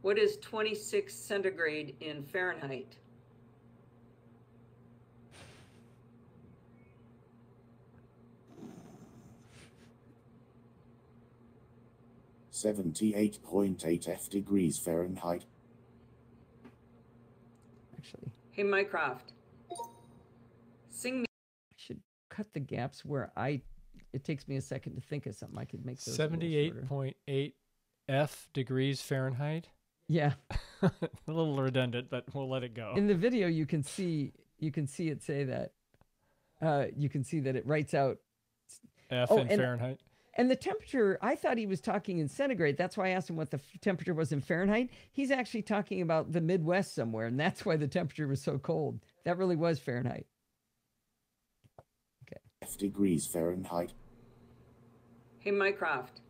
What is 26 centigrade in Fahrenheit? .8 degrees Fahrenheit. Actually. Hey, Mycroft. Sing me. I should cut the gaps where it takes me a second to think of something. I could make those 78.8 degrees Fahrenheit. Yeah. A little redundant, but we'll let it go. In the video, you can see it say that. You can see that it writes out in Fahrenheit. And the temperature, I thought he was talking in centigrade. That's why I asked him what the temperature was in Fahrenheit. He's actually talking about the Midwest somewhere, and that's why the temperature was so cold. That really was Fahrenheit. Okay. Degrees Fahrenheit. Hey, Mycroft.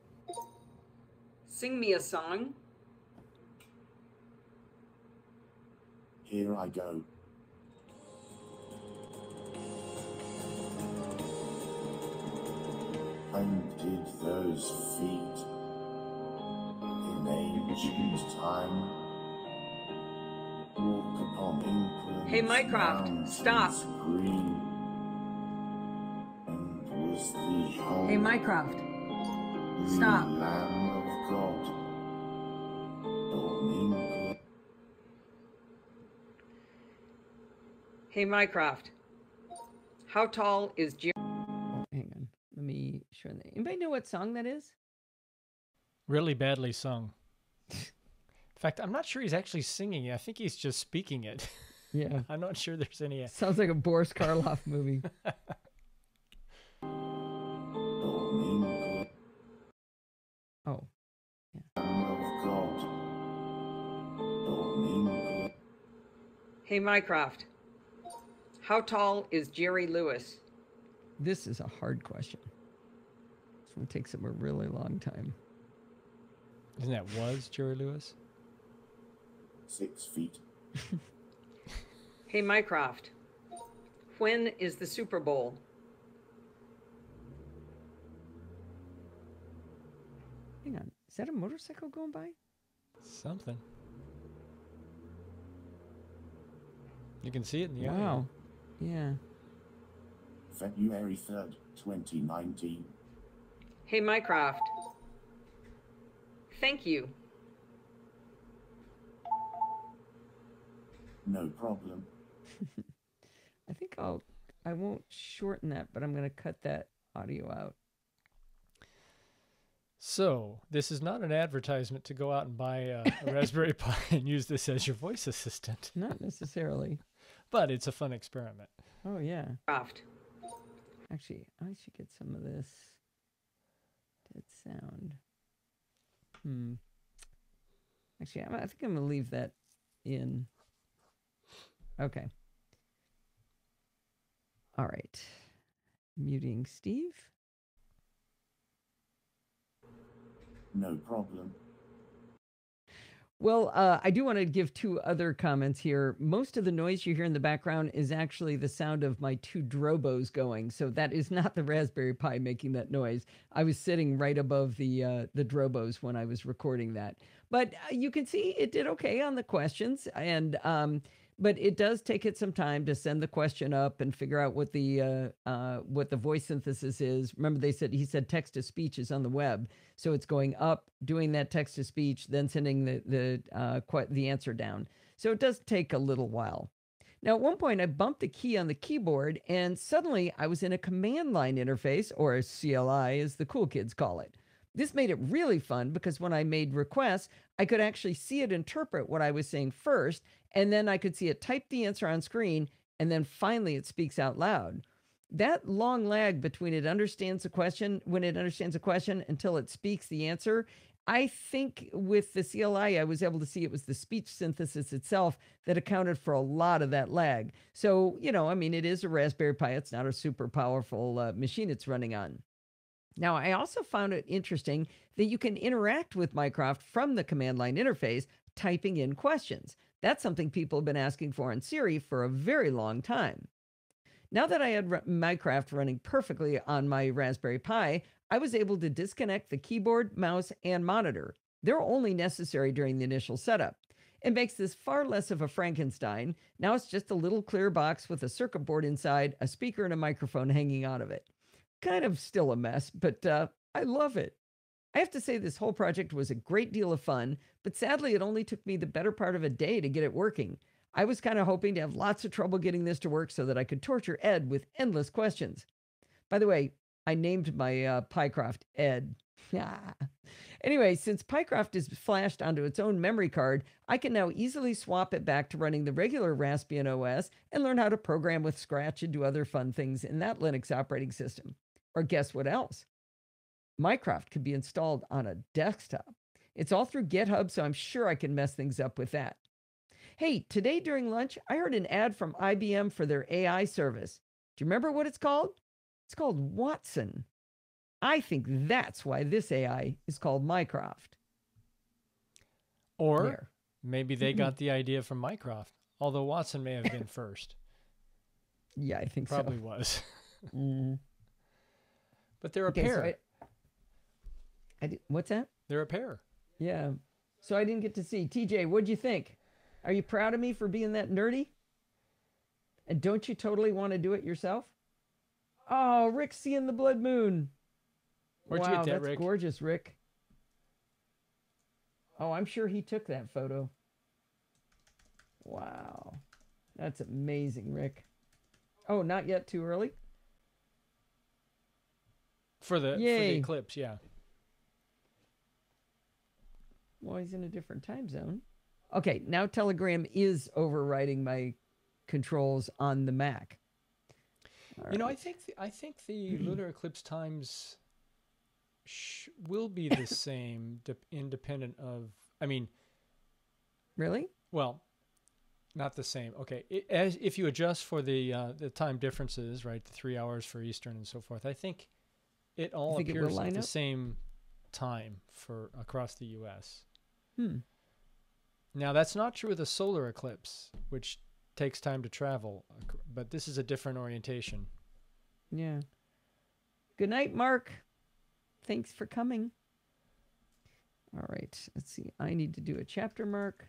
Sing me a song. Here I go. And did those feet in ancient time walk upon imprints? Hey, Mycroft, stop. Green, and was the whole Hey, Mycroft, stop. Lamb of God born in? Hey, Mycroft. How tall is Jerry? Hang on. Let me show you. Anybody know what song that is? Really badly sung. In fact, I'm not sure he's actually singing it. I think he's just speaking it. Yeah. I'm not sure there's any. Sounds like a Boris Karloff movie. Oh. Yeah. Hey, Mycroft. How tall is Jerry Lewis? This is a hard question. This one takes him a really long time. Isn't that was Jerry Lewis? 6 feet. Hey, Mycroft. When is the Super Bowl? Hang on. Is that a motorcycle going by? Something. You can see it in the eye. Wow. Yeah. February 3rd, 2019. Hey, Mycroft. Thank you. No problem. I think I won't shorten that, but I'm going to cut that audio out. So, this is not an advertisement to go out and buy a Raspberry Pi and use this as your voice assistant. Not necessarily. But it's a fun experiment. Oh, yeah. Mycroft. Actually, I should get some of this dead sound. Actually, I think I'm going to leave that in. Okay. All right. Muting Steve. No problem. Well, I do want to give 2 other comments here. Most of the noise you hear in the background is actually the sound of my 2 Drobos going. So that is not the Raspberry Pi making that noise. I was sitting right above the Drobos when I was recording that. But you can see it did okay on the questions. And but it does take it some time to send the question up and figure out what the voice synthesis is. Remember, he said text to speech is on the web, so it's going up, doing that text to speech, then sending the answer down. So it does take a little while. Now, at one point, I bumped a key on the keyboard, and suddenly I was in a command line interface, or a CLI, as the cool kids call it. This made it really fun because when I made requests, I could actually see it interpret what I was saying first, and then I could see it type the answer on screen, and then finally it speaks out loud. That long lag between when it understands a question until it speaks the answer, I think with the CLI, I was able to see it was the speech synthesis itself that accounted for a lot of that lag. So, it is a Raspberry Pi. It's not a super powerful machine it's running on. Now, I also found it interesting that you can interact with Mycroft from the command line interface, typing in questions. That's something people have been asking for in Siri for a very long time. Now that I had Mycroft running perfectly on my Raspberry Pi, I was able to disconnect the keyboard, mouse, and monitor. They're only necessary during the initial setup. It makes this far less of a Frankenstein. Now it's just a little clear box with a circuit board inside, a speaker, and a microphone hanging out of it. Kind of still a mess, but I love it. I have to say this whole project was a great deal of fun, but sadly it only took me the better part of a day to get it working. I was kind of hoping to have lots of trouble getting this to work so that I could torture Ed with endless questions. By the way, I named my Pycroft Ed. Anyway, since Pycroft is flashed onto its own memory card, I can now easily swap it back to running the regular Raspbian OS and learn how to program with Scratch and do other fun things in that Linux operating system. Or guess what else? Mycroft could be installed on a desktop. It's all through GitHub, so I'm sure I can mess things up with that. Hey, today during lunch, I heard an ad from IBM for their AI service. Do you remember what it's called? It's called Watson. I think that's why this AI is called Mycroft. Or maybe they got the idea from Mycroft, although Watson may have been first. Yeah, I think Probably so. was. Mm. But they're a pair. So what's that? They're a pair. Yeah. So I didn't get to see. TJ, what'd you think? Are you proud of me for being that nerdy? And don't you totally want to do it yourself? Oh, Rick's seeing the blood moon. Where'd wow, you get that, that's Rick? Gorgeous, Rick. Oh, I'm sure he took that photo. Wow. That's amazing, Rick. Oh, not yet too early? For the eclipse, yeah. Well, he's in a different time zone. Okay, now Telegram is overriding my controls on the Mac. All right. I think the lunar eclipse times will be the same, independent of. I mean, really? Well, not the same. Okay, if you adjust for the time differences, right, the 3 hours for Eastern and so forth, I think it all appears at the same time for across the U.S. Hmm. Now, that's not true with a solar eclipse, which takes time to travel, but this is a different orientation. Yeah. Good night, Mark. Thanks for coming. All right. Let's see. I need to do a chapter mark.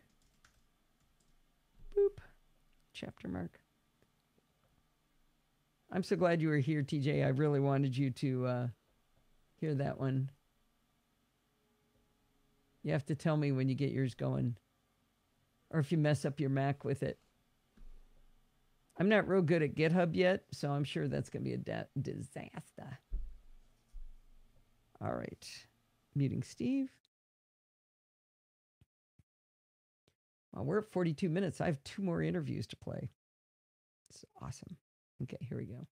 Boop. Chapter mark. I'm so glad you were here, TJ. I really wanted you to hear that one. You have to tell me when you get yours going, or if you mess up your Mac with it. I'm not real good at GitHub yet, so I'm sure that's going to be a disaster. All right. Muting Steve. Well, we're at 42 minutes. I have 2 more interviews to play. It's awesome. Okay, here we go.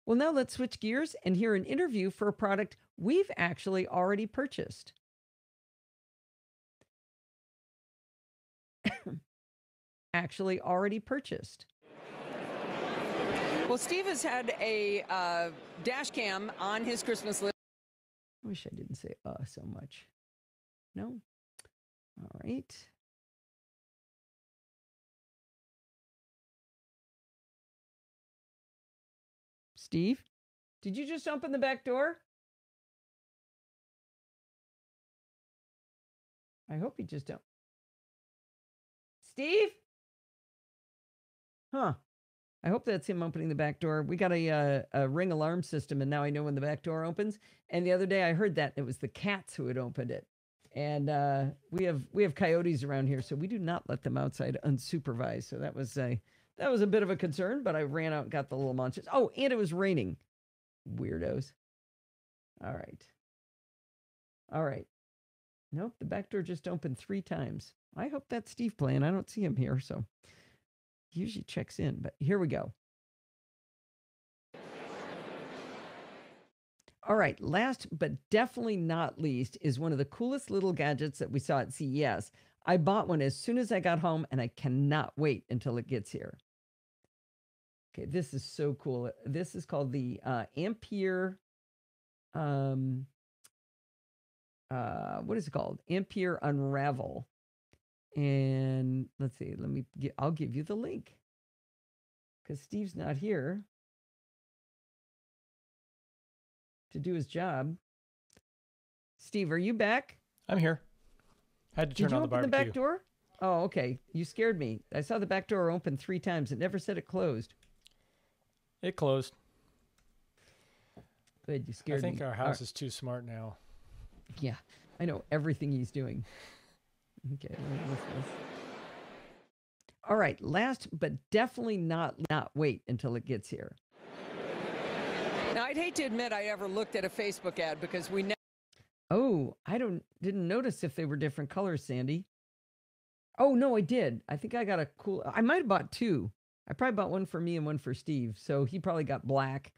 Well, now let's switch gears and hear an interview for a product we've actually already purchased. Actually already purchased. Well, Steve has had a dash cam on his Christmas list. I wish I didn't say so much. No. All right. Steve, did you just open the back door? I hope you just don't. Steve? Huh. I hope that's him opening the back door. We got a ring alarm system, and now I know when the back door opens. And the other day I heard that it was the cats who had opened it. And we have coyotes around here, so we do not let them outside unsupervised. So that was a bit of a concern, but I ran out and got the little munches. Oh, and it was raining. Weirdos. All right. All right. Nope, the back door just opened 3 times. I hope that's Steve playing. I don't see him here, so he usually checks in, but here we go. All right, last but definitely not least is one of the coolest little gadgets that we saw at CES. I bought one as soon as I got home, and I cannot wait until it gets here. Okay, this is so cool. This is called the Ampere, what is it called? Ampere Unravel. And let's see, I'll give you the link because Steve's not here to do his job. Steve, are you back? I'm here. Had to turn on the barbecue. Did you open the back door? Oh, okay. You scared me. I saw the back door open 3 times. It never said it closed. It closed. Good, you scared me. I think our house is too smart now. Yeah, I know everything he's doing. Okay. All right. Last, but definitely not wait until it gets here. Now, I'd hate to admit I ever looked at a Facebook ad because we never. Oh, I didn't notice if they were different colors, Sandy. Oh, no, I did. I think I got I might have bought 2. I probably bought one for me and one for Steve. So he probably got black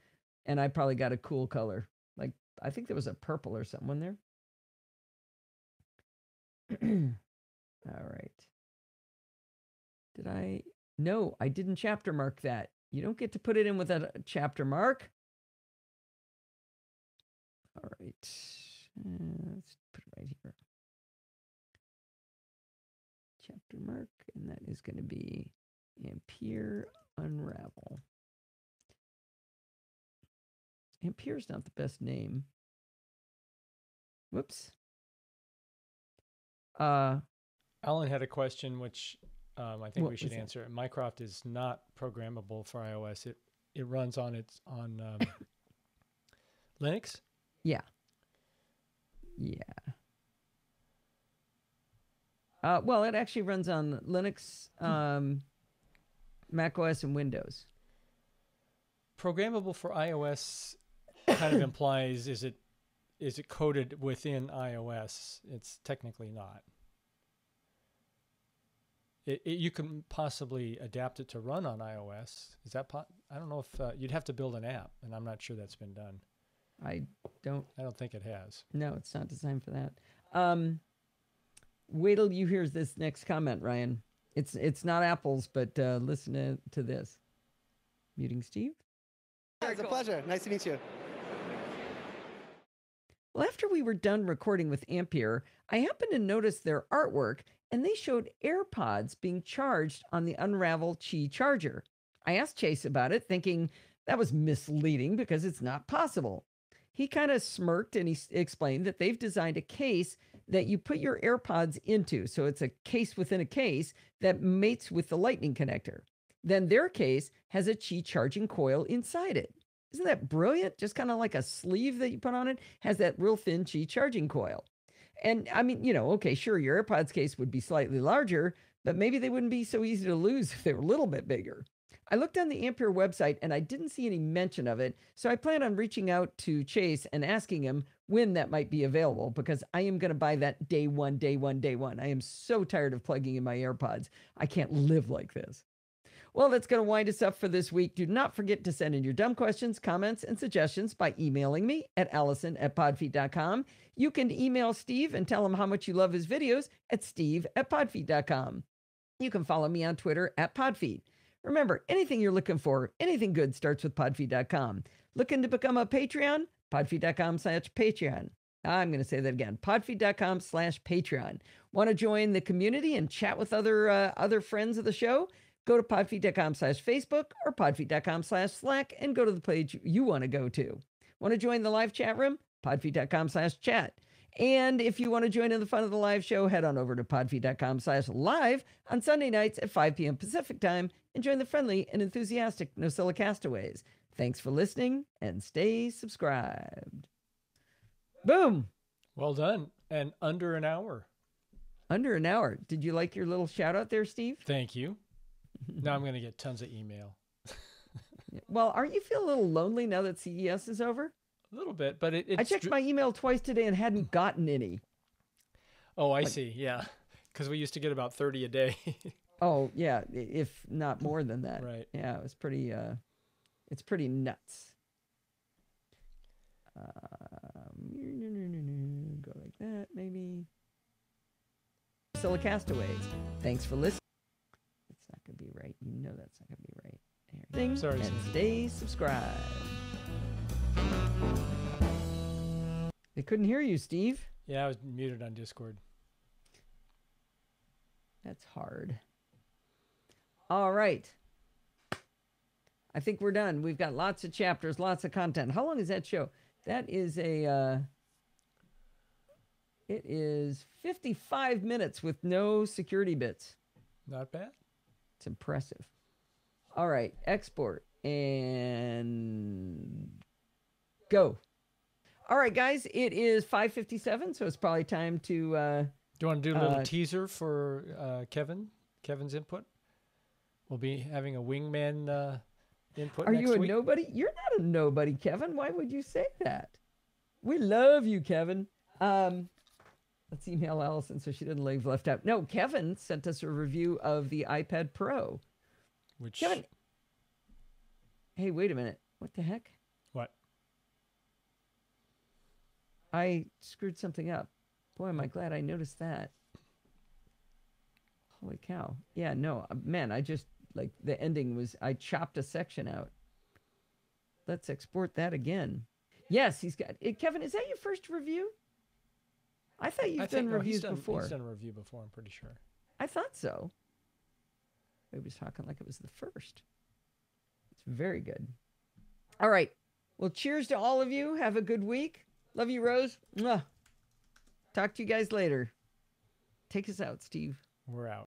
and I probably got a cool color. Like, I think there was a purple or something in there. All right. No, I didn't chapter mark that. You don't get to put it in with a chapter mark. All right. Let's put it right here. Chapter mark, and that is going to be Ampere Unravel. Ampere's not the best name. Whoops. Alan had a question, which I think we should answer. Mycroft is not programmable for iOS. It runs on Linux. Yeah. Well, it actually runs on Linux, Mac OS, and Windows. Programmable for iOS kind of implies is it coded within iOS? It's technically not. You can possibly adapt it to run on iOS. Is that I don't know if you'd have to build an app, and I'm not sure that's been done. I don't think it has. No, it's not designed for that. Wait till you hear this next comment, Ryan. It's not Apple's, but listen to this. Muting Steve. It's a pleasure. Nice to meet you. Well, after we were done recording with Ampere, I happened to notice their artwork, and they showed AirPods being charged on the Unravel Qi charger. I asked Chase about it, thinking that was misleading because it's not possible. He kind of smirked and he explained that they've designed a case that you put your AirPods into. So it's a case within a case that mates with the lightning connector. Then their case has a Qi charging coil inside it. Isn't that brilliant? Just kind of like a sleeve that you put on it has that real thin Qi charging coil. And I mean, okay, sure, your AirPods case would be slightly larger, but maybe they wouldn't be so easy to lose if they were a little bit bigger. I looked on the Ampere website and I didn't see any mention of it, so I plan on reaching out to Chase and asking him when that might be available, because I am going to buy that day one. I am so tired of plugging in my AirPods. I can't live like this. Well, that's going to wind us up for this week. Do not forget to send in your dumb questions, comments, and suggestions by emailing me at allison@podfeet.com. You can email Steve and tell him how much you love his videos at steve@podfeet.com. You can follow me on Twitter @podfeet. Remember, anything you're looking for, anything good starts with podfeet.com. Looking to become a Patreon? podfeet.com/Patreon. I'm going to say that again. podfeet.com/Patreon. Want to join the community and chat with other friends of the show? Go to podfeet.com/Facebook or podfeet.com/Slack and go to the page you want to go to. Want to join the live chat room? podfeet.com/chat. And if you want to join in the fun of the live show, head on over to podfeet.com/live on Sunday nights at 5 p.m. Pacific time and join the friendly and enthusiastic Nosilla castaways. Thanks for listening and stay subscribed. Boom. Well done. And under an hour. Under an hour. Did you like your little shout out there, Steve? Thank you. Now I'm going to get tons of email. Well, aren't you feel a little lonely now that CES is over? A little bit, but I checked my email twice today and hadn't gotten any. Oh, I see. Yeah. Because we used to get about 30 a day. Oh, yeah. If not more than that. Right. Yeah, it was pretty, it's pretty nuts. Go like that, maybe. Nosilla Castaways. Thanks for listening. It's not going to be right. You know that's not going to be right. There. Sorry, and stay subscribed. They couldn't hear you, Steve. Yeah, I was muted on Discord. That's hard. All right. I think we're done. We've got lots of chapters, lots of content. How long is that show? That is it is 55 minutes with no security bits. Not bad. It's impressive. All right. Export and go. All right, guys. It is 5:57, so it's probably time to... do you want to do a little teaser for Kevin's input? We'll be having a wingman input Are next you a week. nobody? You're not a nobody, Kevin. Why would you say that? We love you, Kevin. Let's email Allison so she didn't leave left out. No, Kevin sent us a review of the iPad Pro. Which Kevin, hey, wait a minute. What the heck? What? I screwed something up. Boy, am I glad I noticed that. Holy cow. Yeah, no, man, I just, like, the ending was, I chopped a section out. Let's export that again. Yes, he's got it. Kevin, is that your first review? I thought you've done reviews before. He's done a review before, I'm pretty sure. I thought so. He was talking like it was the first. It's very good. All right. Well, cheers to all of you. Have a good week. Love you, Rose. Mwah. Talk to you guys later. Take us out, Steve. We're out.